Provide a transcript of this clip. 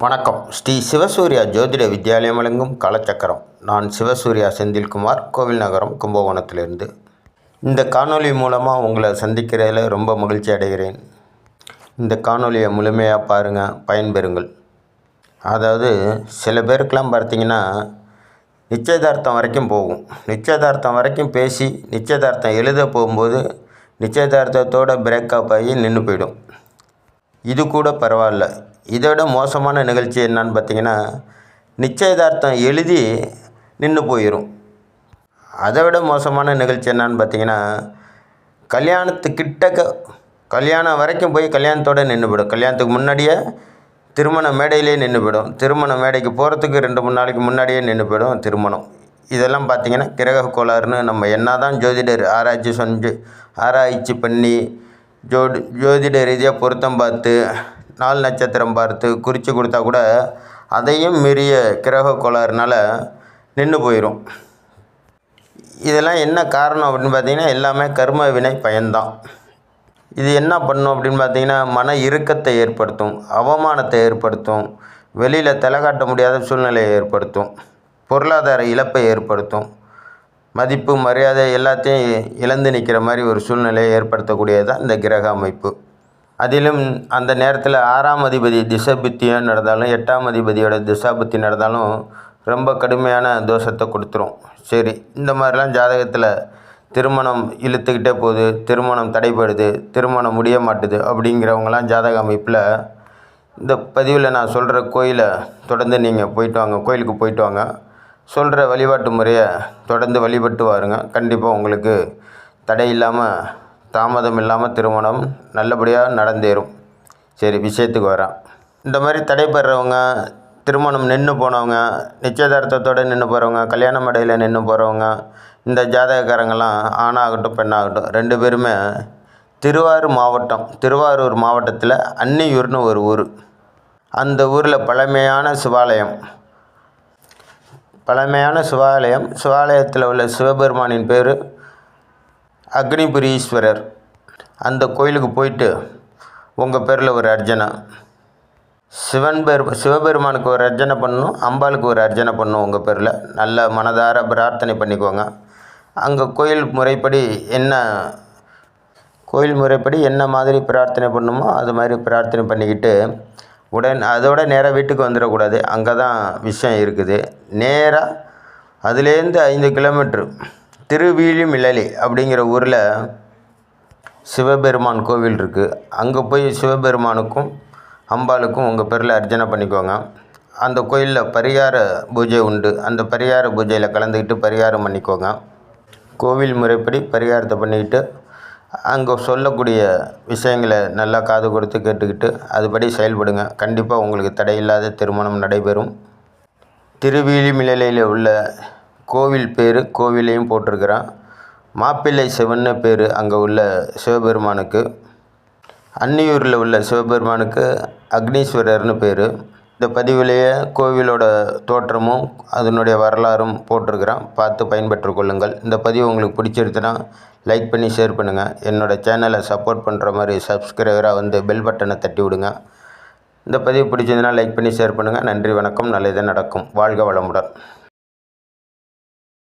வணக்கம். ஸ்ரீ சிவசூர்யா ஜோதிட வித்யாலயம் வழங்கும் காலச்சக்கரம். நான் சிவசூர்யா செந்தில்குமார், கோவில் நகரம், கும்பகோணத்திலிருந்து. இந்த காணொளி மூலமாக உங்களை சந்திக்கிறதில் ரொம்ப மகிழ்ச்சி அடைகிறேன். இந்த காணொளியை முழுமையாக பாருங்கள், பயன்பெறுங்கள். அதாவது சில பேருக்கெல்லாம் பார்த்தீங்கன்னா நிச்சயதார்த்தம் வரைக்கும் போகும். நிச்சயதார்த்தம் வரைக்கும் பேசி நிச்சயதார்த்தம் எழுத போகும்போது நிச்சயதார்த்தத்தோடு பிரேக்கப் ஆகி நின்று போயிடும். இது கூட பரவாயில்ல. இதோட மோசமான நிகழ்ச்சி என்னான்னு பார்த்தீங்கன்னா, நிச்சயதார்த்தம் எழுதி நின்று போயிடும். அதை விட மோசமான நிகழ்ச்சி என்னான்னு பார்த்தீங்கன்னா, கல்யாணம் வரைக்கும் போய் கல்யாணத்தோடு நின்று போயிடும். கல்யாணத்துக்கு முன்னாடியே திருமண மேடையிலே நின்று போயிடும். திருமண மேடைக்கு போகிறதுக்கு 2-3 நாளைக்கு முன்னாடியே நின்று போயிடும் திருமணம். இதெல்லாம் பார்த்திங்கன்னா கிரக கோளாறுன்னு நம்ம என்ன தான் ஜோதிடர் ஆராய்ச்சி பண்ணி ஜோதிட ரீதியாக பொருத்தம் பார்த்து 4 நட்சத்திரம் பார்த்து குறித்து கொடுத்தா கூட அதையும் மீறிய கிரக கோளாறுனால் நின்று போயிடும். இதெல்லாம் என்ன காரணம் அப்படின்னு பார்த்திங்கன்னா, எல்லாமே கர்ம வினை பயன்தான். இது என்ன பண்ணும் அப்படின்னு பார்த்திங்கன்னா, மன இறுக்கத்தை ஏற்படுத்தும், அவமானத்தை ஏற்படுத்தும், வெளியில் தலை காட்ட முடியாத சூழ்நிலையை ஏற்படுத்தும், பொருளாதார இழப்பை ஏற்படுத்தும், மதிப்பு மரியாதை எல்லாத்தையும் இழந்து நிற்கிற மாதிரி ஒரு சூழ்நிலையை ஏற்படுத்தக்கூடியது தான் இந்த கிரக அமைப்பு. அதிலும் அந்த நேரத்தில் 6ஆம் அதிபதி திசைபுத்தியாக நடந்தாலும் 8ஆம் அதிபதியோட திசாபுத்தி நடந்தாலும் ரொம்ப கடுமையான தோஷத்தை கொடுத்துரும். சரி, இந்த மாதிரிலாம் ஜாதகத்தில் திருமணம் இழுத்துக்கிட்டே போகுது, திருமணம் தடைப்படுது, திருமணம் முடிய மாட்டுது அப்படிங்கிறவங்களாம் ஜாதக அமைப்பில் இந்த பதிவில் நான் சொல்கிற கோயிலை தொடர்ந்து நீங்கள் போயிட்டு வாங்க, கோயிலுக்கு போயிட்டு வாங்க. சொல்கிற வழிபாட்டு முறையை தொடர்ந்து வழிபட்டு வாருங்க. கண்டிப்பாக உங்களுக்கு தடை இல்லாமல், தாமதம் இல்லாமல் திருமணம் நல்லபடியாக நடந்தேறும். சரி, விஷயத்துக்கு வரேன். இந்த மாதிரி தடைப்படுறவங்க, திருமணம் நின்று போனவங்க, நிச்சயதார்த்தத்தோடு நின்று போகிறவங்க, கல்யாண மேடையில் நின்று போகிறவங்க, இந்த ஜாதகக்காரங்கள்லாம் ஆணாகட்டும் பெண்ணாகட்டும் 2 பேருமே திருவாரூர் மாவட்டத்தில் அன்னியூர்னு ஒரு ஊர். அந்த ஊரில் பழமையான சிவாலயத்தில் உள்ள சிவபெருமானின் பேர் அக்னிபுரீஸ்வரர். அந்த கோயிலுக்கு போயிட்டு உங்கள் பேரில் ஒரு அர்ச்சனை, சிவபெருமானுக்கு ஒரு அர்ச்சனை பண்ணணும், அம்பாளுக்கு ஒரு அர்ச்சனை பண்ணணும். உங்கள் பேரில் நல்ல மனதார பிரார்த்தனை பண்ணிக்கோங்க. அங்கே கோயில் முறைப்படி என்ன மாதிரி பிரார்த்தனை பண்ணணுமோ அது மாதிரி பிரார்த்தனை பண்ணிக்கிட்டு அதோட நேராக வீட்டுக்கு வந்துடக்கூடாது. அங்கே தான் விஷயம் இருக்குது. நேராக அதுலேருந்து 5 கிலோமீட்ரு திருவீழிமிழலி அப்படிங்கிற ஊரில் சிவபெருமான் கோவில் இருக்குது. அங்கே போய் சிவபெருமானுக்கும் அம்பாளுக்கும் உங்கள் பேரில் அர்ச்சனை பண்ணிக்கோங்க. அந்த கோயிலில் பரிகார பூஜை உண்டு. அந்த பரிகார பூஜையில் கலந்துக்கிட்டு பரிகாரம் பண்ணிக்கோங்க. கோவில் முறைப்படி பரிகாரத்தை பண்ணிக்கிட்டு அங்கே சொல்லக்கூடிய விஷயங்களை நல்லா காது கொடுத்து கேட்டுக்கிட்டு அதுபடி செயல்படுங்க. கண்டிப்பாக உங்களுக்கு தடையில்லாத திருமணம் நடைபெறும். திருவீழிமிழலையில் உள்ள கோவில் பேர் கோவிலையும் போட்டிருக்கிறேன். மாப்பிள்ளை சிவன்னு பேர் அங்கே உள்ள சிவபெருமானுக்கு. அன்னியூரில் உள்ள சிவபெருமானுக்கு அக்னீஸ்வரர்னு பேர். இந்த பதிவிலேயே கோவிலோட தோற்றமும் அதனுடைய வரலாறும் போட்டிருக்கிறேன். பார்த்து பயன்பெற்று கொள்ளுங்கள். இந்த பதிவு உங்களுக்கு பிடிச்சிருச்சுன்னா லைக் பண்ணி ஷேர் பண்ணுங்கள். என்னோடய சேனலை சப்போர்ட் பண்ணுற மாதிரி சப்ஸ்கிரைபராக வந்து பெல் பட்டனை தட்டி விடுங்க. இந்த பதிவு பிடிச்சதுன்னா லைக் பண்ணி ஷேர் பண்ணுங்கள். நன்றி, வணக்கம். நல்லதே நடக்கும். வாழ்க வளமுடன்.